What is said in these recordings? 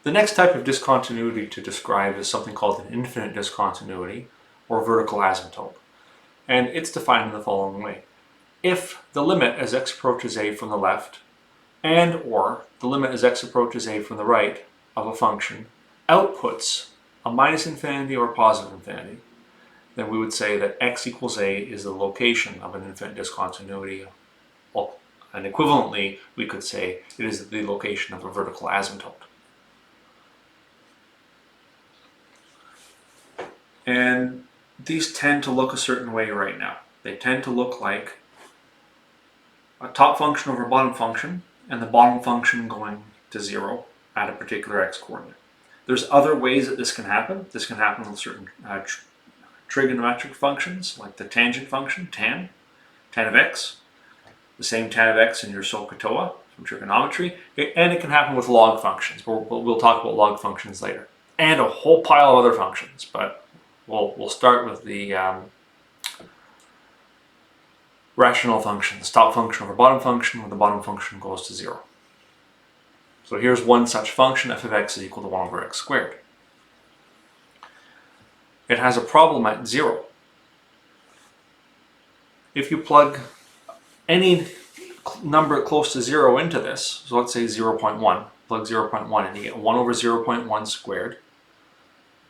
The next type of discontinuity to describe is something called an infinite discontinuity or vertical asymptote. And it's defined in the following way. If the limit as x approaches a from the left and or the limit as x approaches a from the right of a function outputs a minus infinity or positive infinity, then we would say that x equals a is the location of an infinite discontinuity. And equivalently, we could say it is the location of a vertical asymptote. And these tend to look a certain way right now. They tend to look like a top function over a bottom function, and the bottom function going to 0 at a particular x coordinate. There's other ways that this can happen. This can happen with certain trigonometric functions, like the tangent function, tan of x, the same tan of x in your SOHCAHTOA from trigonometry, and it can happen with log functions. We'll talk about log functions later, and a whole pile of other functions, but we'll start with the rational functions, top function over bottom function, when the bottom function goes to 0. So here's one such function, f of x is equal to 1 over x squared. It has a problem at 0. If you plug any number close to 0 into this, so let's say 0.1, plug 0.1 and you get 1 over 0.1 squared,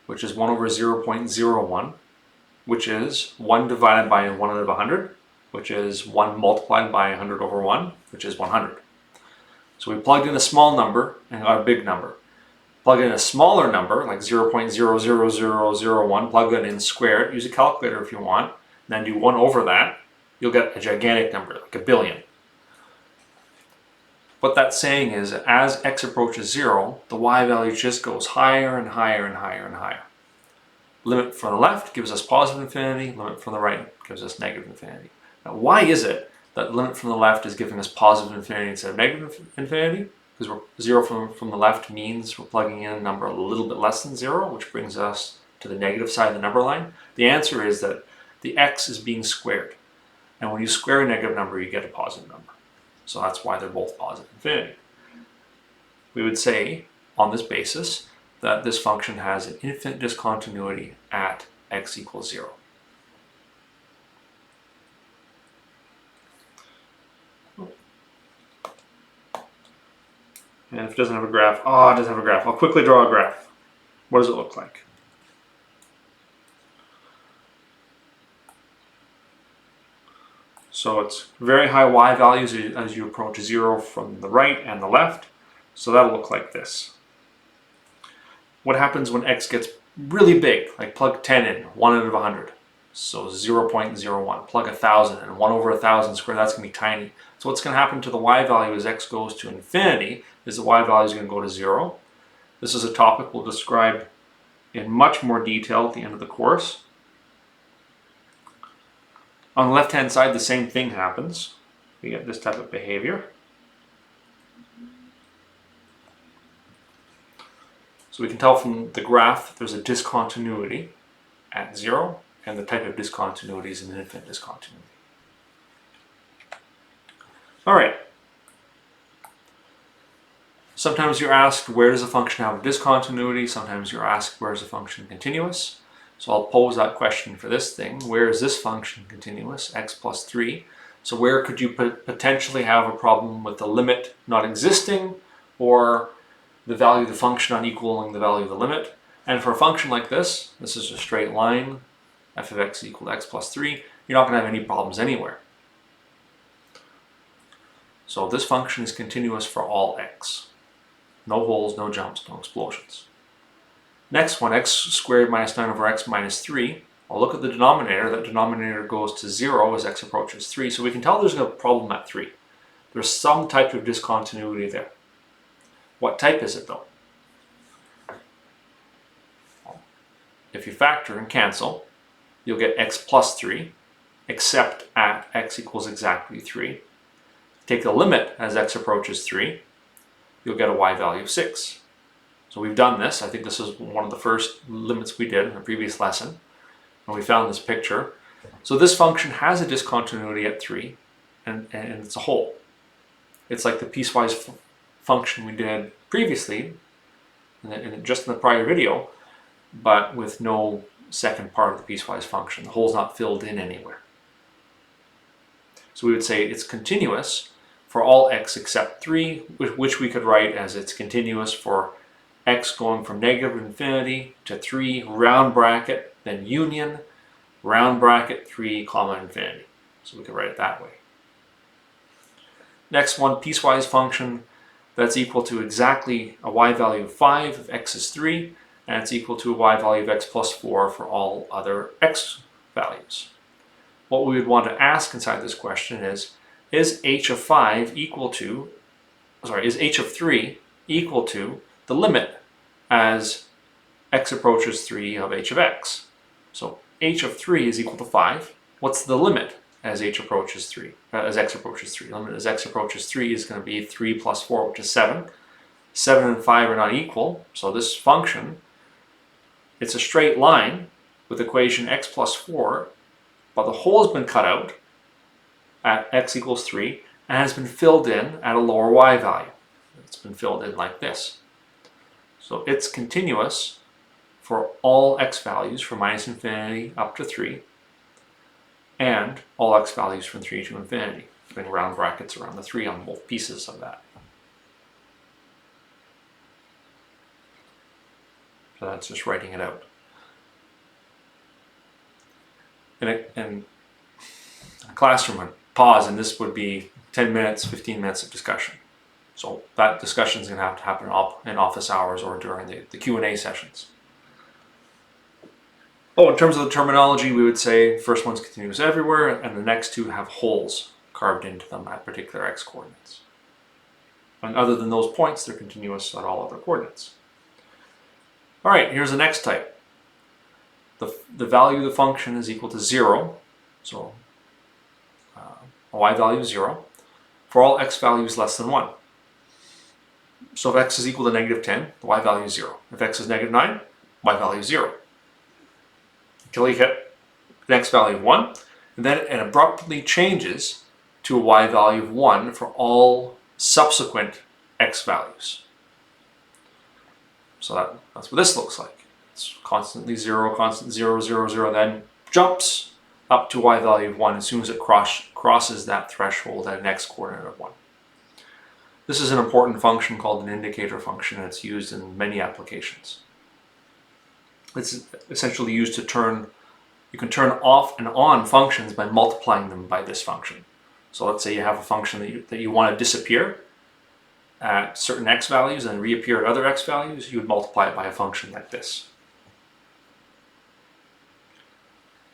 which is 1 over 0.01, which is 1 divided by 1 out of 100, which is 1 multiplied by 100 over 1, which is 100. So we plugged in a small number and got a big number. Plug in a smaller number, like 0.00001, plug that in, square it, use a calculator if you want, and then do 1 over that, you'll get a gigantic number, like a billion. What that's saying is that as x approaches 0, the y value just goes higher and higher and higher and higher. Limit from the left gives us positive infinity, limit from the right gives us negative infinity. Now why is it that limit from the left is giving us positive infinity instead of negative infinity? Because 0 from the left means we're plugging in a number a little bit less than 0, which brings us to the negative side of the number line. The answer is that the x is being squared. And when you square a negative number, you get a positive number. So that's why they're both positive infinity. We would say, on this basis, that this function has an infinite discontinuity at x equals 0. And if it doesn't have a graph, it doesn't have a graph. I'll quickly draw a graph. What does it look like? So it's very high y values as you approach 0 from the right and the left. So that'll look like this. What happens when x gets really big? Like plug 10 in, 1 out of 100. So 0.01. Plug 1,000 and 1 over 1,000 squared, that's going to be tiny. So what's going to happen to the y value as x goes to infinity is the y value is going to go to 0. This is a topic we'll describe in much more detail at the end of the course. On the left-hand side, the same thing happens. We get this type of behavior. So we can tell from the graph there's a discontinuity at 0, and the type of discontinuity is an infinite discontinuity. All right. Sometimes you're asked, where does a function have a discontinuity? Sometimes you're asked, where is a function continuous? So I'll pose that question for this thing. Where is this function continuous, x plus 3? So where could you potentially have a problem with the limit not existing or the value of the function not equaling the value of the limit? And for a function like this is a straight line, f of x equal to x plus 3, you're not going to have any problems anywhere. So this function is continuous for all x. No holes, no jumps, no explosions. Next one, x squared minus 9 over x minus 3. I'll look at the denominator. That denominator goes to 0 as x approaches 3. So we can tell there's a problem at 3. There's some type of discontinuity there. What type is it though? If you factor and cancel, you'll get x plus 3, except at x equals exactly 3. Take the limit as x approaches 3, you'll get a y value of 6. So we've done this. I think this is one of the first limits we did in the previous lesson. And we found this picture. So this function has a discontinuity at 3, and it's a hole. It's like the piecewise function we did previously, just in the prior video, but with no second part of the piecewise function. The hole's not filled in anywhere. So we would say it's continuous for all x except 3, which we could write as it's continuous for x going from negative infinity to 3, round bracket, then union, round bracket, 3, comma, infinity. So we could write it that way. Next one, piecewise function that's equal to exactly a y value of 5 if x is 3, and it's equal to a y value of x plus 4 for all other x values. What we would want to ask inside this question is h of 5 equal to, is h of 3 equal to the limit as x approaches 3 of h of x? So h of 3 is equal to 5. What's the limit as h approaches 3, as x approaches 3? The limit as x approaches 3 is going to be 3 plus 4, which is 7. 7 and 5 are not equal, so this function, it's a straight line with equation x plus 4, but the hole has been cut out at x equals 3 and has been filled in at a lower y value. It's been filled in like this. So it's continuous for all x values from minus infinity up to 3, and all x values from 3 to infinity, putting round brackets around the 3 on both pieces of that. So that's just writing it out. In a classroom, I'd pause, and this would be 10 minutes, 15 minutes of discussion. So that discussion is going to have to happen in office hours or during the Q&A sessions. Oh, in terms of the terminology, we would say first one's continuous everywhere, and the next two have holes carved into them at particular x coordinates. And other than those points, they're continuous at all other coordinates. All right, here's the next type. The value of the function is equal to 0, so a y value of 0, for all x values less than 1. So if x is equal to negative 10, the y value is 0. If x is negative 9, y value is 0. Until you hit the x value of 1, and then it abruptly changes to a y value of 1 for all subsequent x values. So that's what this looks like. It's constantly 0, constant 0, 0, 0, then jumps up to y value of 1 as soon as it crosses that threshold at an x coordinate of 1. This is an important function called an indicator function, and it's used in many applications. It's essentially used to you can turn off and on functions by multiplying them by this function. So let's say you have a function that you want to disappear at certain x values and reappear at other x values, you would multiply it by a function like this.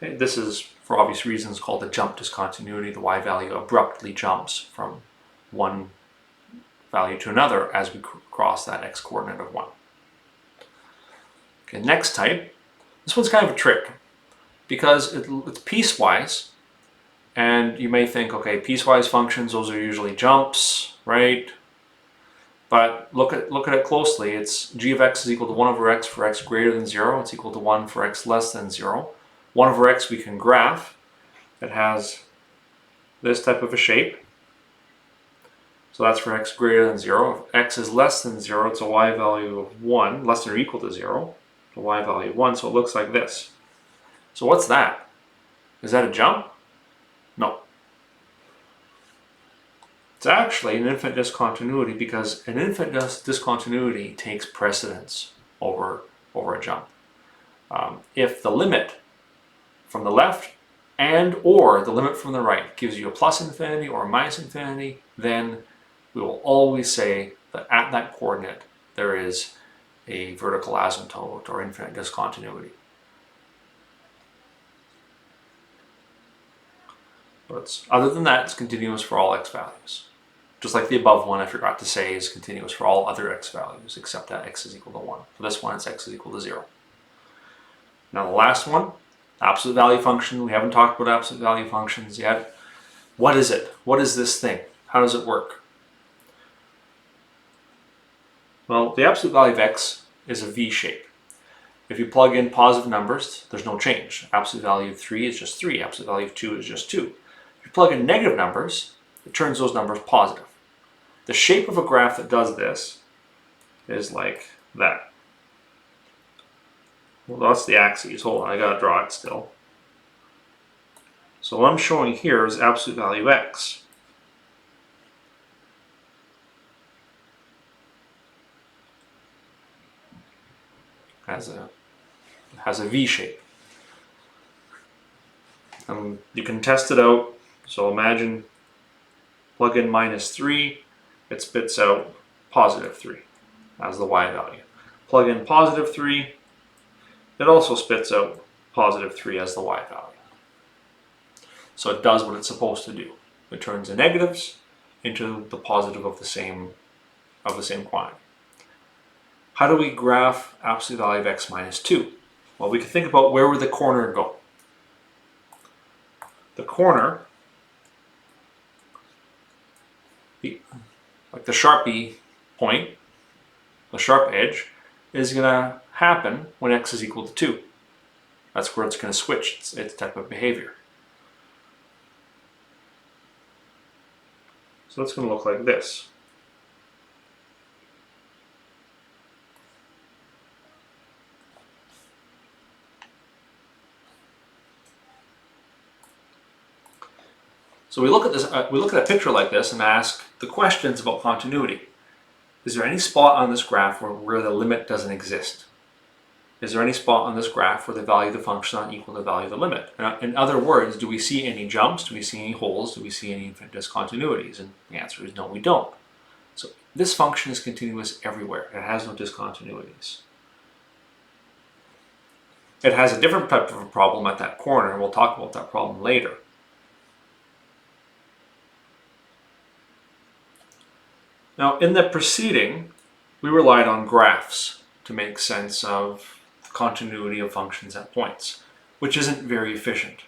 Okay, this is, for obvious reasons, called a jump discontinuity. The y value abruptly jumps from one value to another as we cross that x coordinate of 1. Okay, next type. This one's kind of a trick because it's piecewise, and you may think, okay, piecewise functions, those are usually jumps, right? But look at it closely. It's g of x is equal to 1 over x for x greater than 0. It's equal to 1 for x less than 0. 1 over x we can graph. It has this type of a shape. So that's for x greater than 0. If x is less than 0, it's a y value of 1, less than or equal to 0. A y value of 1, so it looks like this. So what's that? Is that a jump? No. It's actually an infinite discontinuity because an infinite discontinuity takes precedence over a jump. If the limit from the left and or the limit from the right gives you a plus infinity or a minus infinity, then we will always say that at that coordinate there is a vertical asymptote or infinite discontinuity. But other than that, it's continuous for all x values. Just like the above one, I forgot to say, is continuous for all other x values except that x is equal to 1. For this one, it's x is equal to 0. Now the last one, absolute value function. We haven't talked about absolute value functions yet. What is it? What is this thing? How does it work? Well, the absolute value of x is a V shape. If you plug in positive numbers, there's no change. Absolute value of 3 is just 3. Absolute value of 2 is just 2. If you plug in negative numbers, it turns those numbers positive. The shape of a graph that does this is like that. Well, that's the axes. Hold on, I gotta draw it still. So what I'm showing here is absolute value x. Has a V shape. You can test it out. So imagine plug in -3, it spits out +3 as the y value. Plug in +3, it also spits out +3 as the y value. So it does what it's supposed to do. It turns the negatives into the positive of the same quantity. How do we graph absolute value of x minus 2? Well, we can think about where would the corner go. The corner, like the Sharpie point, the sharp edge, is going to happen when x is equal to 2. That's where it's going to switch its type of behavior. So it's going to look like this. So we look at this. We look at a picture like this and ask the questions about continuity. Is there any spot on this graph where the limit doesn't exist? Is there any spot on this graph where the value of the function is not equal to the value of the limit? In other words, do we see any jumps? Do we see any holes? Do we see any discontinuities? And the answer is no, we don't. So this function is continuous everywhere. It has no discontinuities. It has a different type of a problem at that corner, and we'll talk about that problem later. Now, in the preceding, we relied on graphs to make sense of the continuity of functions at points, which isn't very efficient.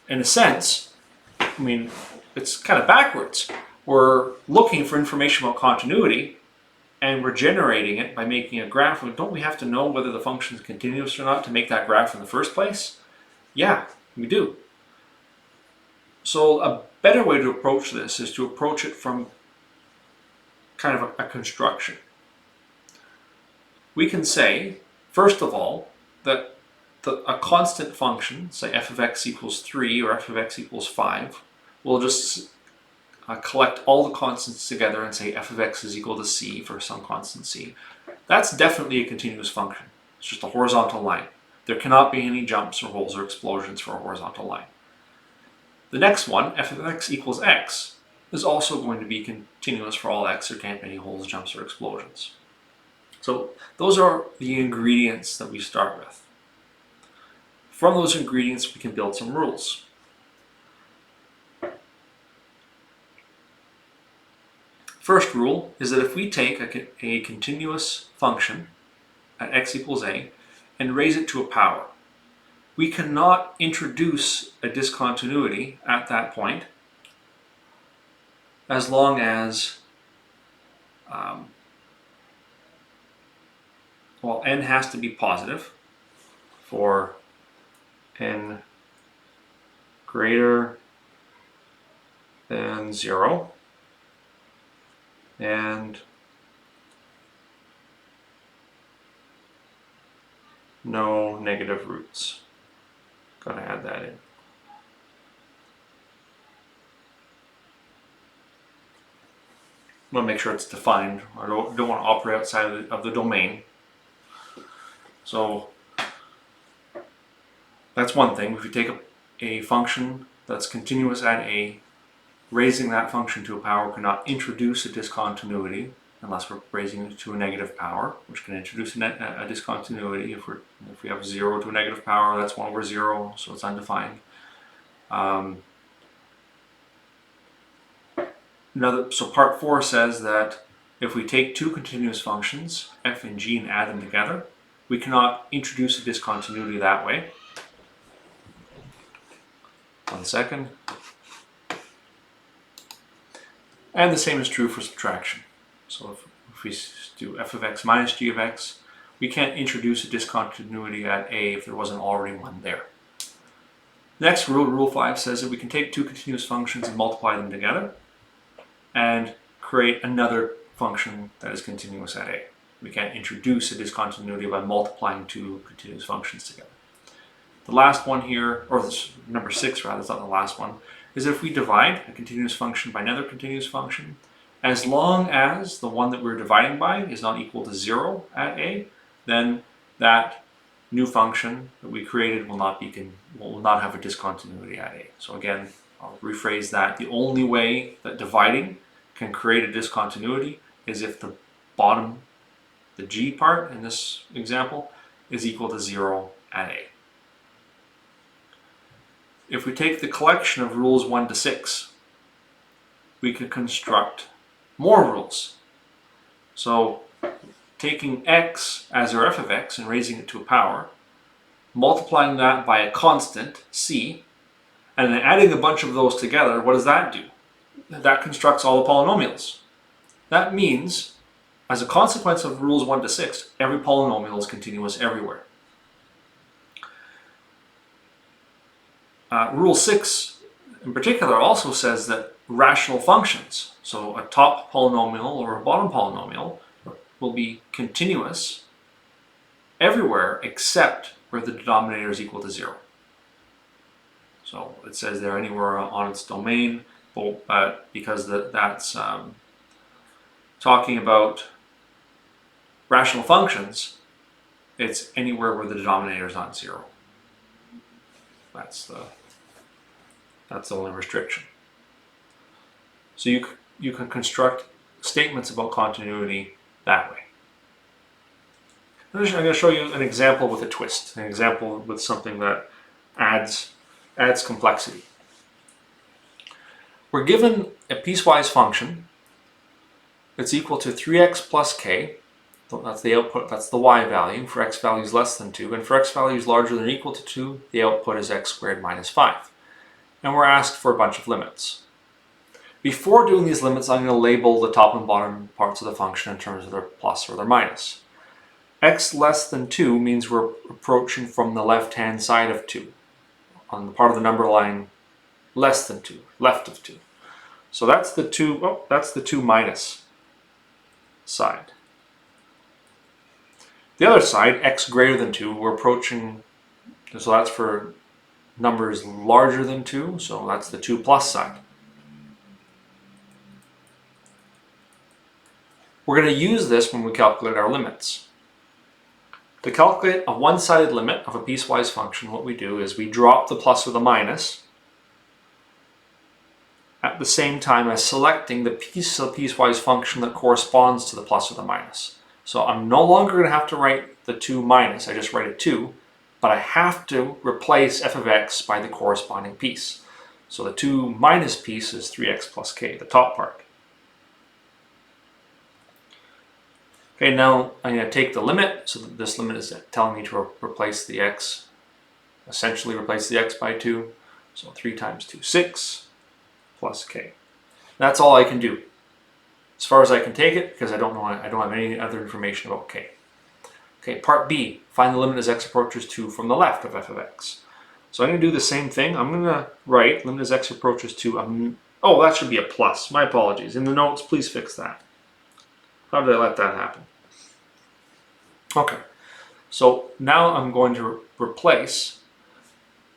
In a sense, I mean, it's kind of backwards. We're looking for information about continuity, and we're generating it by making a graph. Don't we have to know whether the function is continuous or not to make that graph in the first place? Yeah, we do. So a better way to approach this is to approach it from kind of a construction. We can say, first of all, that a constant function, say f of x equals 3 or f of x equals 5, will just collect all the constants together and say f of x is equal to c for some constant c. That's definitely a continuous function. It's just a horizontal line. There cannot be any jumps or holes or explosions for a horizontal line. The next one, f of x equals x, is also going to be continuous for all x. There can't be any holes, jumps, or explosions. So those are the ingredients that we start with. From those ingredients, we can build some rules. First rule is that if we take a continuous function at x equals a and raise it to a power, we cannot introduce a discontinuity at that point as long as n has to be positive for n greater than 0 and no negative roots. Gotta add that in. I want to make sure it's defined. I don't want to operate outside of the domain. So that's one thing. If you take a function that's continuous at a, raising that function to a power cannot introduce a discontinuity unless we're raising it to a negative power, which can introduce a discontinuity. If we have 0 to a negative power, that's 1 over 0, so it's undefined. So part 4 says that if we take two continuous functions, f and g, and add them together, we cannot introduce a discontinuity that way. 1 second. And the same is true for subtraction. So if we do f of x minus g of x, we can't introduce a discontinuity at a if there wasn't already one there. Next rule, rule 5, says that we can take two continuous functions and multiply them together and create another function that is continuous at a. We can't introduce a discontinuity by multiplying two continuous functions together. The last one here, or number 6 rather, it's not the last one, is if we divide a continuous function by another continuous function, as long as the one that we're dividing by is not equal to 0 at a, then that new function that we created will not have a discontinuity at a. So again, I'll rephrase that. The only way that dividing can create a discontinuity is if the bottom, the g part in this example, is equal to 0 at a. If we take the collection of rules 1 to 6, we can construct more rules. So taking x as our f of x and raising it to a power, multiplying that by a constant, c, and then adding a bunch of those together, what does that do? That constructs all the polynomials. That means, as a consequence of rules 1 to 6, every polynomial is continuous everywhere. Rule 6 in particular also says that rational functions, so a top polynomial or a bottom polynomial, will be continuous everywhere except where the denominator is equal to 0. So it says there anywhere on its domain, but because that's talking about rational functions, it's anywhere where the denominator is not 0. That's the only restriction. So you can construct statements about continuity that way. I'm going to show you an example with a twist, an example with something that adds complexity. We're given a piecewise function that's equal to 3x plus k. That's the output, that's the y value for x values less than 2, and for x values larger than or equal to 2, the output is x squared minus 5. And we're asked for a bunch of limits. Before doing these limits, I'm going to label the top and bottom parts of the function in terms of their plus or their minus. X less than 2 means we're approaching from the left-hand side of 2, on the part of the number line less than 2, left of 2. So that's the 2 minus side. The other side, x greater than 2, we're approaching, so that's for numbers larger than 2, so that's the 2 plus side. We're going to use this when we calculate our limits. To calculate a one-sided limit of a piecewise function, what we do is we drop the plus or the minus at the same time as selecting the piece of the piecewise function that corresponds to the plus or the minus. So I'm no longer going to have to write the 2 minus, I just write a 2, but I have to replace f of x by the corresponding piece. So the 2 minus piece is 3x plus k, the top part. Okay, now I'm going to take the limit, so that this limit is telling me to replace the x, essentially replace the x by 2. So 3 times 2, 6, plus k. That's all I can do, as far as I can take it, because I don't have any other information about k. Okay, part B, find the limit as x approaches 2 from the left of f of x. So I'm going to do the same thing. I'm going to write limit as x approaches 2. Oh, that should be a plus. My apologies. In the notes, please fix that. How did I let that happen? Okay, so now I'm going to replace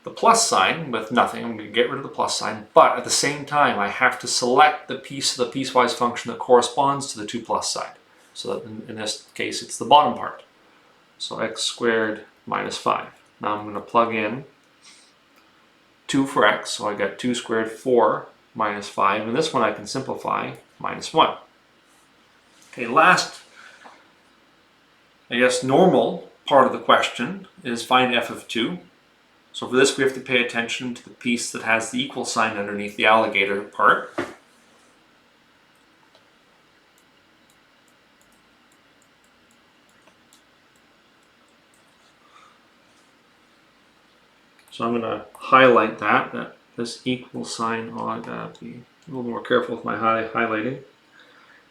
the plus sign with nothing. I'm going to get rid of the plus sign, but at the same time I have to select the piece of the piecewise function that corresponds to the 2 plus side. So that in this case it's the bottom part. So x squared minus 5. Now I'm going to plug in 2 for x, so I got 2 squared 4 minus 5, and this one I can simplify, minus 1. Okay, last, I guess, normal part of the question is find f of 2. So for this we have to pay attention to the piece that has the equal sign underneath the alligator part. So I'm going to highlight that this equal sign, I gotta be a little more careful with my highlighting.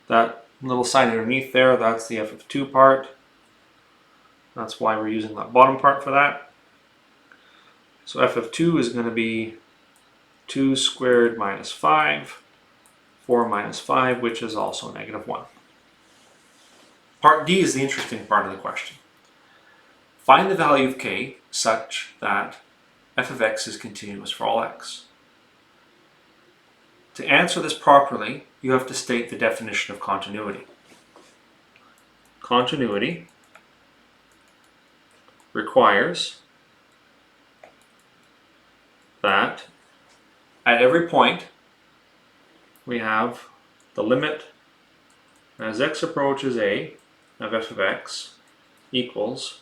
That little sign underneath there, that's the f of 2 part. That's why we're using that bottom part for that. So f of 2 is going to be 2 squared minus 5, 4 minus 5, which is also negative 1. Part D is the interesting part of the question. Find the value of k such that f of x is continuous for all x. To answer this properly, you have to state the definition of continuity. Continuity requires that at every point we have the limit as x approaches a of f of x equals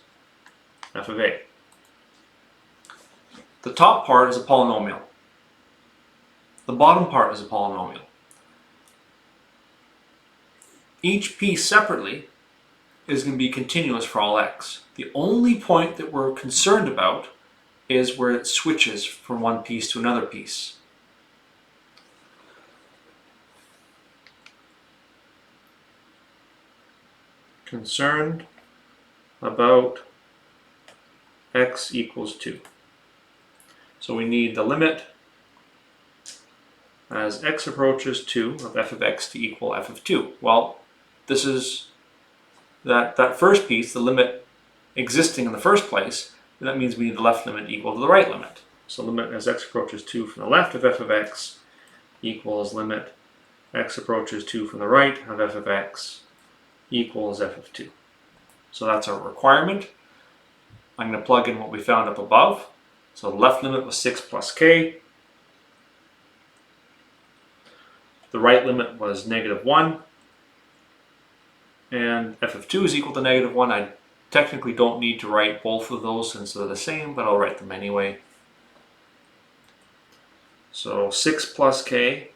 f of a. The top part is a polynomial. The bottom part is a polynomial. Each piece separately is going to be continuous for all x. The only point that we're concerned about is where it switches from one piece to another piece. Concerned about x equals 2. So we need the limit as x approaches 2 of f of x to equal f of 2. Well, this is that first piece, the limit existing in the first place, and that means we need the left limit equal to the right limit. So limit as x approaches 2 from the left of f of x equals limit x approaches 2 from the right of f of x equals f of 2. So that's our requirement. I'm going to plug in what we found up above. So the left limit was 6 plus k. The right limit was -1. And f of 2 is equal to -1. I technically don't need to write both of those since they're the same, but I'll write them anyway. So 6 plus k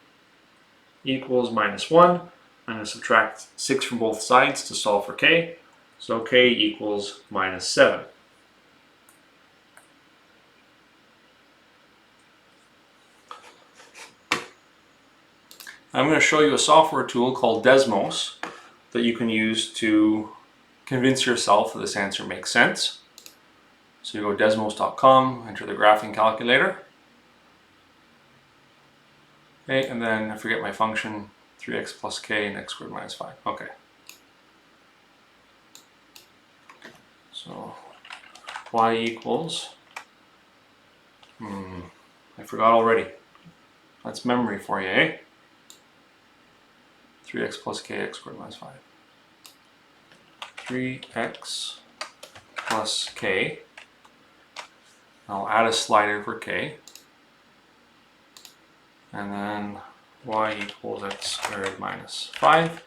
equals -1. I'm going to subtract 6 from both sides to solve for k. So k equals -7. I'm going to show you a software tool called Desmos that you can use to convince yourself that this answer makes sense. So you go to desmos.com, enter the graphing calculator. Okay, and then I forget my function, 3x plus k and x squared minus 5. Okay. So y equals, I forgot already. That's memory for you, eh? 3x plus k, x squared minus 5. 3x plus k. I'll add a slider for k. And then y equals x squared minus 5.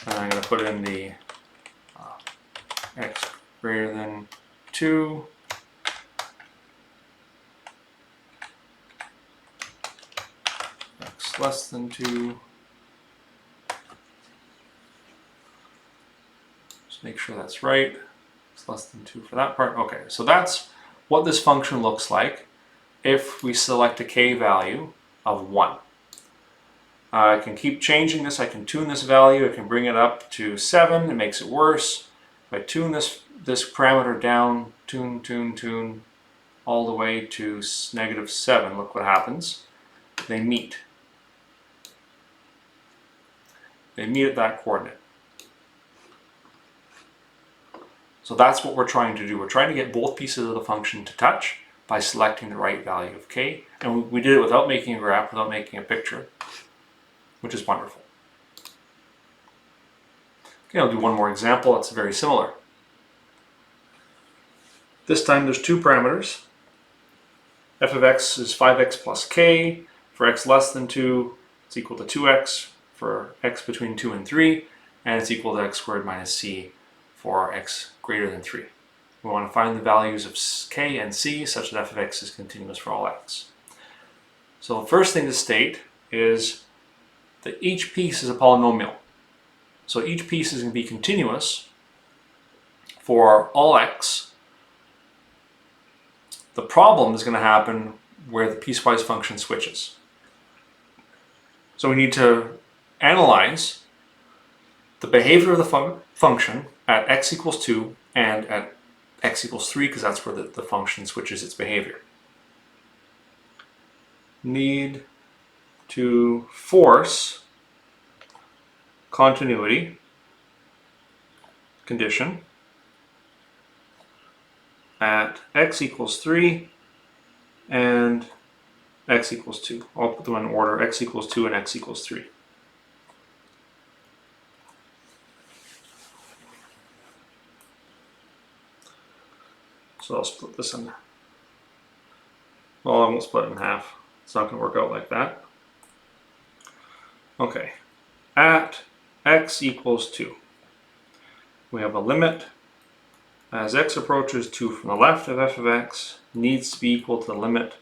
And I'm going to put in the x greater than 2. X less than 2. Make sure that's right. It's less than 2 for that part. Okay, so that's what this function looks like if we select a k value of 1. I can keep changing this. I can tune this value. I can bring it up to 7. It makes it worse. If I tune this parameter down, tune, all the way to -7, look what happens. They meet. They meet at that coordinate. So that's what we're trying to do. We're trying to get both pieces of the function to touch by selecting the right value of k. And we did it without making a graph, without making a picture, which is wonderful. Okay, I'll do one more example that's very similar. This time there's two parameters. F of x is 5x plus k. For x less than 2, it's equal to 2x. For x between 2 and 3, and it's equal to x squared minus c for x greater than 3. We want to find the values of k and c such that f of x is continuous for all x. So the first thing to state is that each piece is a polynomial. So each piece is going to be continuous for all x. The problem is going to happen where the piecewise function switches. So we need to analyze the behavior of the function at x equals 2 and at x equals 3, because that's where the function switches its behavior. Need to force continuity condition at x equals 3 and x equals 2. I'll put them in order, x equals 2 and x equals 3. So I'll split this in. Well, I won't split it in half. It's not going to work out like that. Okay, at x equals 2, we have a limit as x approaches 2 from the left of f of x needs to be equal to the limit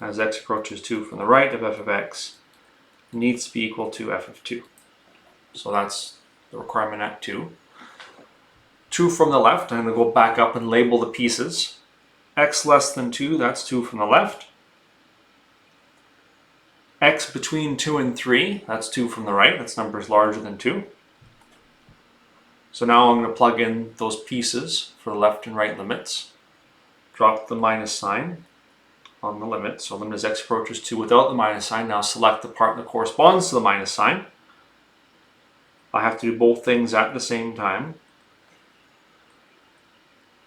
as x approaches 2 from the right of f of x needs to be equal to f of 2. So that's the requirement at 2. 2 from the left, I'm going to go back up and label the pieces. X less than 2, that's 2 from the left. X between 2 and 3, that's 2 from the right, that's numbers larger than 2. So now I'm going to plug in those pieces for the left and right limits. Drop the minus sign on the limit, so limit as x approaches 2 without the minus sign. Now select the part that corresponds to the minus sign. I have to do both things at the same time.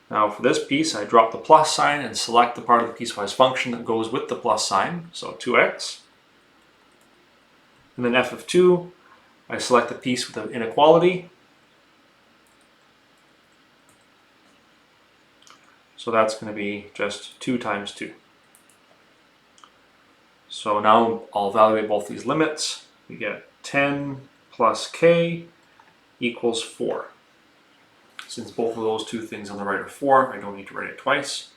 Now for this piece, I drop the plus sign and select the part of the piecewise function that goes with the plus sign, so 2x. And then f of 2, I select the piece with the inequality. So that's going to be just 2 times 2. So now I'll evaluate both these limits. We get 10 plus k equals 4. Since both of those two things on the right are 4, I don't need to write it twice.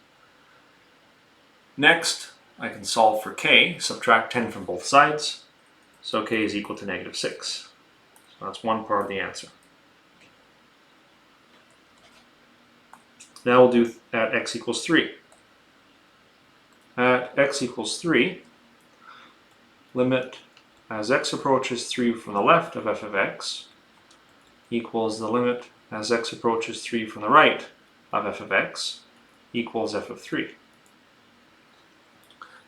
Next, I can solve for k, subtract 10 from both sides. So k is equal to negative 6. So that's one part of the answer. Now we'll do at x equals 3. At x equals 3, limit as x approaches 3 from the left of f of x equals the limit as x approaches 3 from the right of f of x equals f of 3.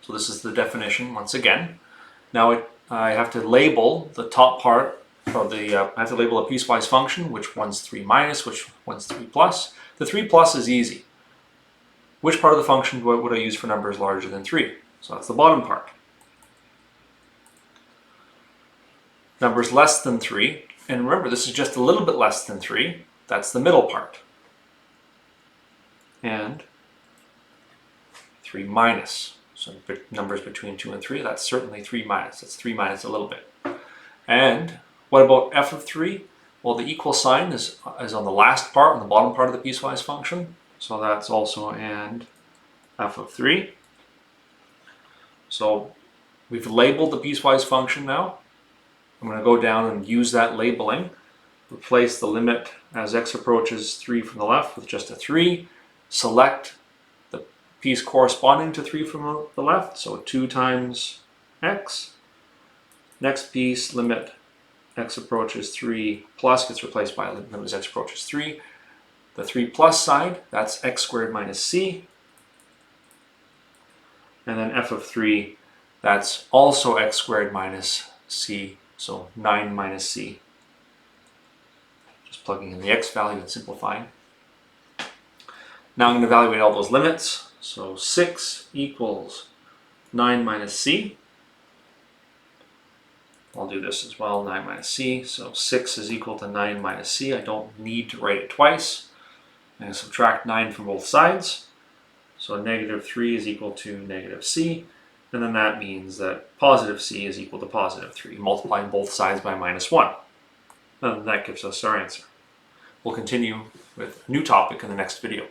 So this is the definition once again. Now I have to label the top part of the, I have to label a piecewise function, which one's 3 minus, which one's 3 plus. The 3 plus is easy. Which part of the function would I use for numbers larger than 3? So that's the bottom part. Numbers less than 3, and remember this is just a little bit less than 3, that's the middle part. And 3 minus. So numbers between 2 and 3, that's certainly 3 minus. That's 3 minus a little bit. And what about f of 3? Well, the equal sign is on the last part, on the bottom part of the piecewise function. So that's also and f of 3. So we've labeled the piecewise function now. I'm going to go down and use that labeling. Replace the limit as x approaches 3 from the left with just a 3. Select the piece corresponding to 3 from the left, so 2 times x. Next piece, limit x approaches 3 plus gets replaced by limit as x approaches 3. The 3 plus side, that's x squared minus c. And then f of 3, that's also x squared minus c, so 9 minus c. Just plugging in the x value and simplifying. Now I'm going to evaluate all those limits. So 6 equals 9 minus c. I'll do this as well, 9 minus c. So 6 is equal to 9 minus c. I don't need to write it twice. I'm going to subtract 9 from both sides. So negative 3 is equal to negative c. And then that means that positive c is equal to positive 3, multiplying both sides by minus 1. And that gives us our answer. We'll continue with a new topic in the next video.